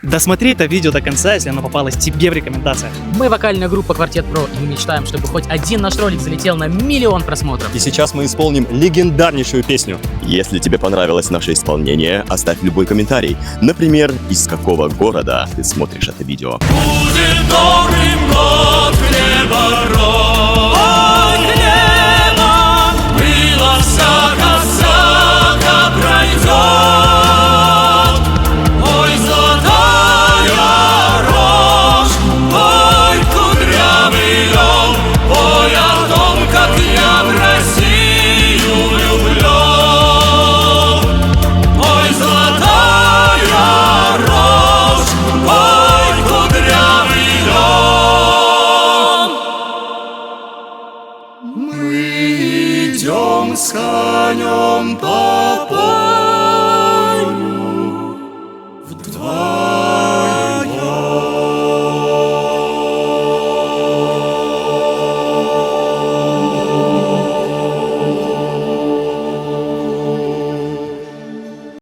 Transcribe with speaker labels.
Speaker 1: Досмотри это видео до конца, если оно попалось тебе в рекомендациях.
Speaker 2: Мы вокальная группа Квартет Про, и мы мечтаем, чтобы хоть один наш ролик залетел на 1 миллион просмотров.
Speaker 3: И сейчас мы исполним легендарнейшую песню.
Speaker 4: Если тебе понравилось наше исполнение, оставь любой комментарий. Например, из какого города ты смотришь это видео.
Speaker 5: Будет добрым год хлеба рот. Ой, хлеба, было всяко пройдет. Ой, золотая рожь, ой, кудрявый лен, ой, о том, как я в Россию влюблен. Ой, золотая рожь, ой, кудрявый лен. Мы идем с конем по